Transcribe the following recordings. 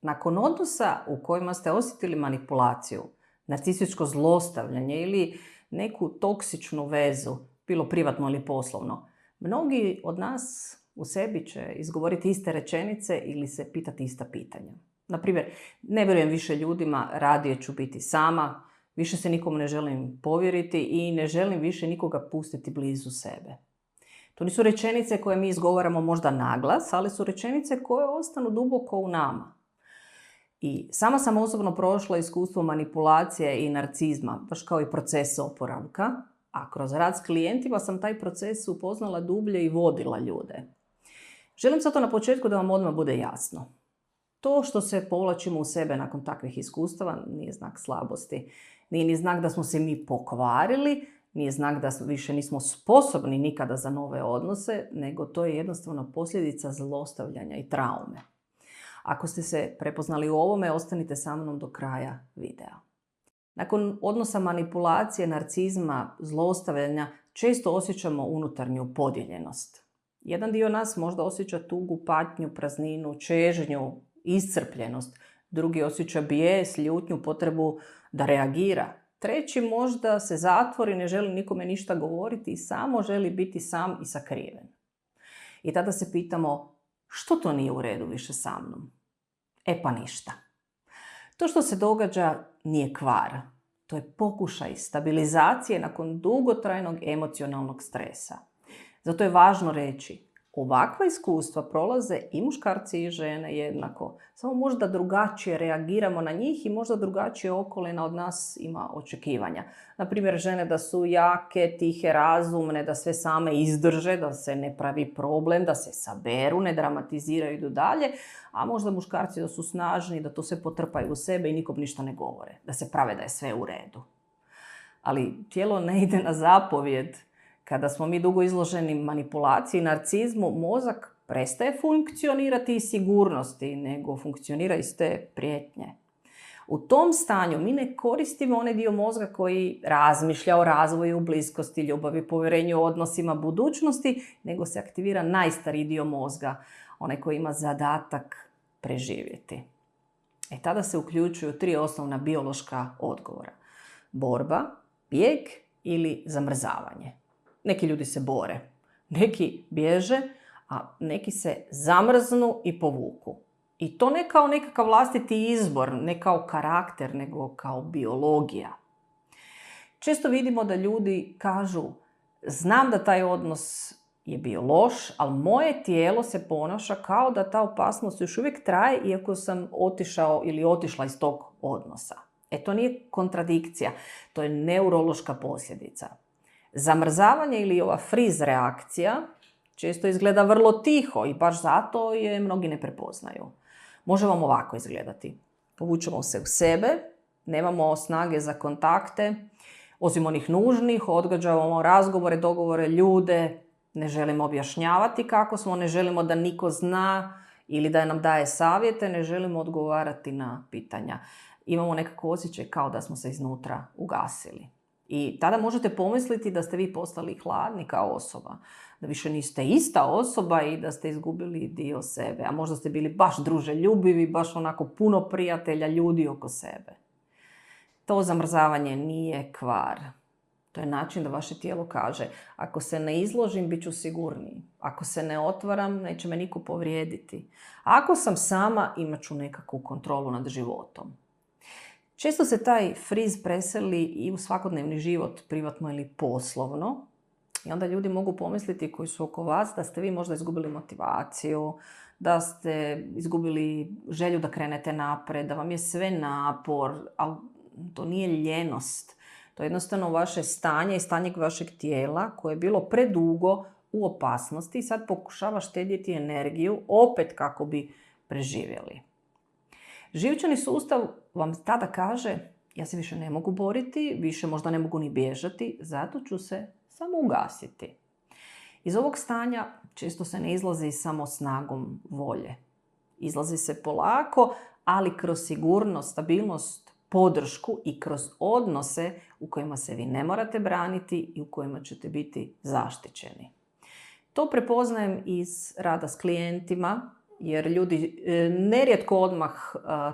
Nakon odnosa u kojima ste osjetili manipulaciju, narcističko zlostavljanje ili neku toksičnu vezu, bilo privatno ili poslovno, mnogi od nas u sebi će izgovoriti iste rečenice ili se pitati ista pitanja. Naprimjer, ne vjerujem više ljudima, radije ću biti sama, više se nikom ne želim povjeriti i ne želim više nikoga pustiti blizu sebe. To nisu rečenice koje mi izgovaramo možda naglas, ali su rečenice koje ostanu duboko u nama. I sama sam osobno prošla iskustvo manipulacije i narcizma, baš kao i proces oporavka, a kroz rad s klijentima sam taj proces upoznala dublje i vodila ljude. Želim zato na početku da vam odmah bude jasno. To što se povlačimo u sebe nakon takvih iskustava nije znak slabosti. Nije ni znak da smo se mi pokvarili, nije znak da više nismo sposobni nikada za nove odnose, nego to je jednostavno posljedica zlostavljanja i traume. Ako ste se prepoznali u ovome, ostanite sa mnom do kraja videa. Nakon odnosa manipulacije, narcizma, zlostavljanja, često osjećamo unutarnju podijeljenost. Jedan dio nas možda osjeća tugu, patnju, prazninu, čežnju, iscrpljenost. Drugi osjeća bijes, ljutnju, potrebu da reagira. Treći možda se zatvori, ne želi nikome ništa govoriti i samo želi biti sam i sakriven. I tada se pitamo, što to nije u redu više sa mnom? E pa ništa. To što se događa nije kvar. To je pokušaj stabilizacije nakon dugotrajnog emocionalnog stresa. Zato je važno reći, ovakva iskustva prolaze i muškarci i žene jednako. Samo možda drugačije reagiramo na njih i možda drugačije okolina od nas ima očekivanja. Naprimjer, žene da su jake, tihe, razumne, da sve same izdrže, da se ne pravi problem, da se saberu, ne dramatiziraju i idu dalje, a možda muškarci da su snažni, da to sve potrpaju u sebe i nikom ništa ne govore, da se prave da je sve u redu. Ali tijelo ne ide na zapovjed. Kada smo mi dugo izloženi manipulaciji i narcizmu, mozak prestaje funkcionirati iz sigurnosti, nego funkcionira iz te prijetnje. U tom stanju mi ne koristimo onaj dio mozga koji razmišlja o razvoju, bliskosti, ljubavi, povjerenju, odnosima, budućnosti, nego se aktivira najstariji dio mozga, onaj koji ima zadatak preživjeti. Tada se uključuju 3 osnovna biološka odgovora. Borba, bijeg ili zamrzavanje. Neki ljudi se bore, neki bježe, a neki se zamrznu i povuku. I to ne kao nekakav vlastiti izbor, ne kao karakter, nego kao biologija. Često vidimo da ljudi kažu, znam da taj odnos je bio loš, ali moje tijelo se ponaša kao da ta opasnost još uvijek traje iako sam otišao ili otišla iz tog odnosa. To nije kontradikcija, to je neurološka posljedica. Zamrzavanje ili ova freeze reakcija često izgleda vrlo tiho i baš zato je mnogi ne prepoznaju. Može vam ovako izgledati. Povučemo se u sebe, nemamo snage za kontakte, osim onih nužnih, odgađamo razgovore, dogovore, ljude, ne želimo objašnjavati kako smo, ne želimo da niko zna ili da nam daje savjete, ne želimo odgovarati na pitanja. Imamo nekako osjećaj kao da smo se iznutra ugasili. I tada možete pomisliti da ste vi postali hladni kao osoba, da više niste ista osoba i da ste izgubili dio sebe, a možda ste bili baš druželjubivi, baš onako puno prijatelja, ljudi oko sebe. To zamrzavanje nije kvar. To je način da vaše tijelo kaže, ako se ne izložim, bit ću sigurniji. Ako se ne otvaram, neće me niko povrijediti. Ako sam sama, imat ću nekakvu kontrolu nad životom. Često se taj friz preseli i u svakodnevni život, privatno ili poslovno. I onda ljudi mogu pomisliti koji su oko vas da ste vi možda izgubili motivaciju, da ste izgubili želju da krenete naprijed, da vam je sve napor, ali to nije ljenost. To je jednostavno vaše stanje i stanje vašeg tijela koje je bilo predugo u opasnosti i sad pokušava štedjeti energiju opet kako bi preživjeli. Živčani sustav vam tada kaže, ja se više ne mogu boriti, više možda ne mogu ni bježati, zato ću se samo ugasiti. Iz ovog stanja često se ne izlazi samo snagom volje. Izlazi se polako, ali kroz sigurnost, stabilnost, podršku i kroz odnose u kojima se vi ne morate braniti i u kojima ćete biti zaštićeni. To prepoznajem iz rada s klijentima, jer ljudi nerijetko odmah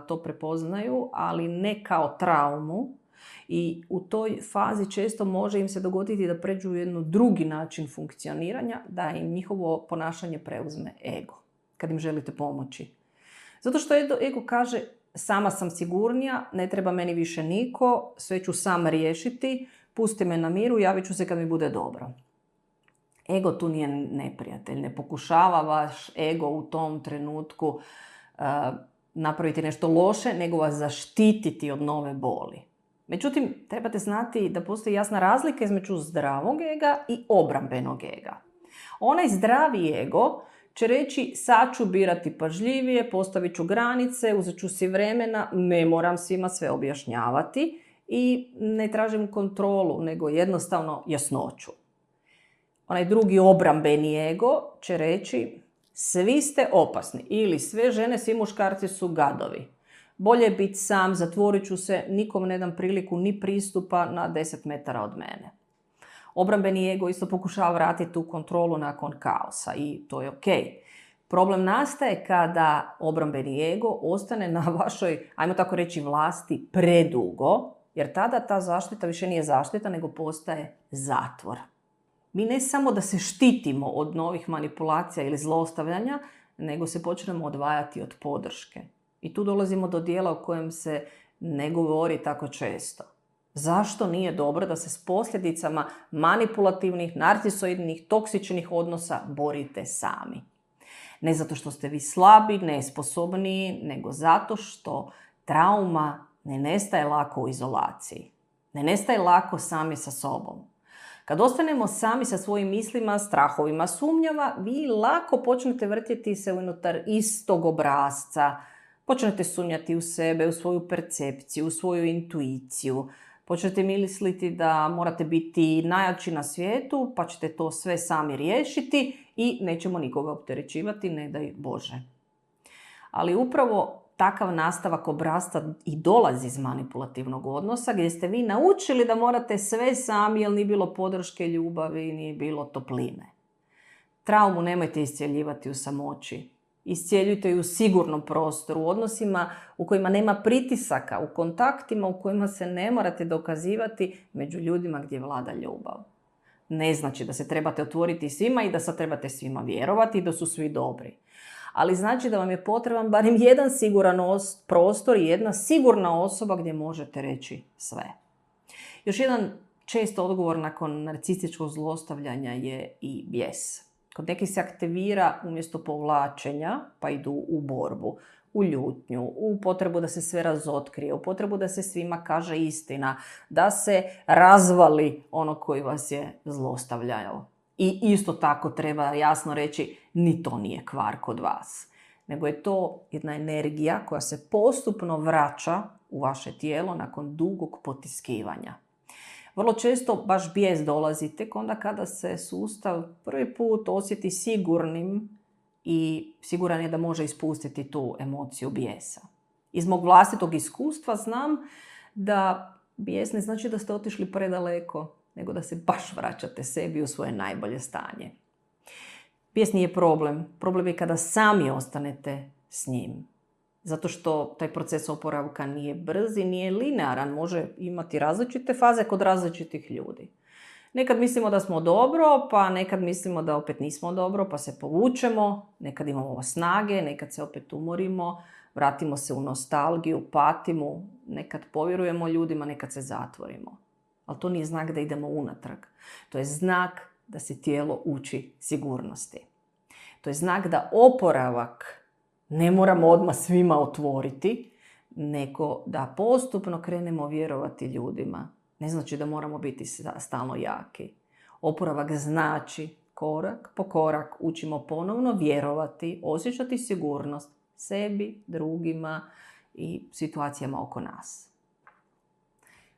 to prepoznaju, ali ne kao traumu. I u toj fazi često može im se dogoditi da pređu u jedan drugi način funkcioniranja, da im njihovo ponašanje preuzme ego, kad im želite pomoći. Zato što ego kaže, sama sam sigurnija, ne treba meni više niko, sve ću sam riješiti, pusti me na miru, javit ću se kad mi bude dobro. Ego tu nije neprijatelj, ne pokušava vaš ego u tom trenutku napraviti nešto loše, nego vas zaštititi od nove boli. Međutim, trebate znati da postoji jasna razlika između zdravog ega i obrambenog ega. Onaj zdravi ego će reći, sad ću birati pažljivije, postavit ću granice, uzet ću si vremena, ne moram svima sve objašnjavati i ne tražim kontrolu, nego jednostavno jasnoću. Onaj drugi obrambeni ego će reći, svi ste opasni ili sve žene, svi muškarci su gadovi. Bolje je biti sam, zatvorit ću se, nikom ne dam priliku ni pristupa na 10 metara od mene. Obrambeni ego isto pokušava vratiti tu kontrolu nakon kaosa i to je ok. Problem nastaje kada obrambeni ego ostane na vašoj, ajmo tako reći, vlasti predugo, jer tada ta zaštita više nije zaštita, nego postaje zatvor. Mi ne samo da se štitimo od novih manipulacija ili zlostavljanja, nego se počnemo odvajati od podrške. I tu dolazimo do dijela o kojem se ne govori tako često. Zašto nije dobro da se s posljedicama manipulativnih, narcisoidnih, toksičnih odnosa borite sami? Ne zato što ste vi slabi, nesposobni, nego zato što trauma ne nestaje lako u izolaciji. Ne nestaje lako sami sa sobom. Kad ostanemo sami sa svojim mislima, strahovima, sumnjama, vi lako počnete vrtjeti se unutar istog obrasca. Počnete sumnjati u sebe, u svoju percepciju, u svoju intuiciju. Počnete misliti da morate biti najjači na svijetu, pa ćete to sve sami riješiti i nećemo nikoga opterećivati, ne daj Bože. Ali upravo takav nastavak obrasca i dolazi iz manipulativnog odnosa, gdje ste vi naučili da morate sve sami, jer nije bilo podrške, ljubavi, nije bilo topline. Traumu nemojte iscjeljivati u samoći. Iscijeljujte ju u sigurnom prostoru, u odnosima u kojima nema pritisaka, u kontaktima u kojima se ne morate dokazivati, među ljudima gdje vlada ljubav. Ne znači da se trebate otvoriti svima i da sad trebate svima vjerovati i da su svi dobri. Ali znači da vam je potreban barem jedan siguran prostor i jedna sigurna osoba gdje možete reći sve. Još jedan čest odgovor nakon narcističkog zlostavljanja je i bijes. Kod nekih se aktivira umjesto povlačenja, pa idu u borbu, u ljutnju, u potrebu da se sve razotkrije, u potrebu da se svima kaže istina, da se razvali ono koji vas je zlostavljao. I isto tako treba jasno reći, ni to nije kvar kod vas, nego je to jedna energija koja se postupno vraća u vaše tijelo nakon dugog potiskivanja. Vrlo često baš bijes dolazi tek onda kada se sustav prvi put osjeti sigurnim i siguran je da može ispustiti tu emociju bijesa. Iz mog vlastitog iskustva znam da bijes ne znači da ste otišli predaleko, nego da se baš vraćate sebi u svoje najbolje stanje. Bijes nije problem. Problem je kada sami ostanete s njim. Zato što taj proces oporavka nije brz i nije linearan, može imati različite faze kod različitih ljudi. Nekad mislimo da smo dobro, pa nekad mislimo da opet nismo dobro, pa se povučemo, nekad imamo snage, nekad se opet umorimo, vratimo se u nostalgiju, patimo, nekad povjerujemo ljudima, nekad se zatvorimo. Ali to nije znak da idemo unatrag. To je znak da se tijelo uči sigurnosti. To je znak da oporavak ne moramo odmah svima otvoriti, nego da postupno krenemo vjerovati ljudima. Ne znači da moramo biti stalno jaki. Oporavak znači korak po korak učimo ponovno vjerovati, osjećati sigurnost sebi, drugima i situacijama oko nas.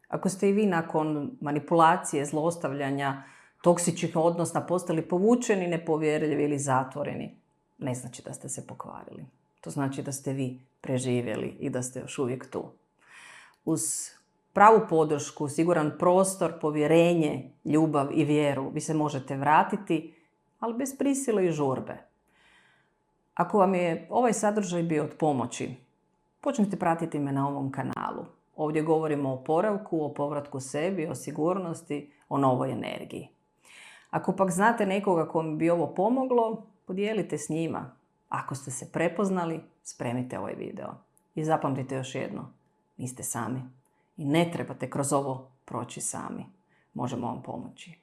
Ako ste i vi nakon manipulacije, zlostavljanja, toksičnih odnosa postali povučeni, nepovjerljivi ili zatvoreni, ne znači da ste se pokvarili. To znači da ste vi preživjeli i da ste još uvijek tu. Uz pravu podršku, siguran prostor, povjerenje, ljubav i vjeru vi se možete vratiti, ali bez prisile i žurbe. Ako vam je ovaj sadržaj bio od pomoći, počnite pratiti me na ovom kanalu. Ovdje govorimo o oporavku, o povratku sebi, o sigurnosti, o novoj energiji. Ako pak znate nekoga kome bi ovo pomoglo, podijelite s njima. Ako ste se prepoznali, spremite ovaj video. I zapamtite još jedno, niste sami. I ne trebate kroz ovo proći sami. Možemo vam pomoći.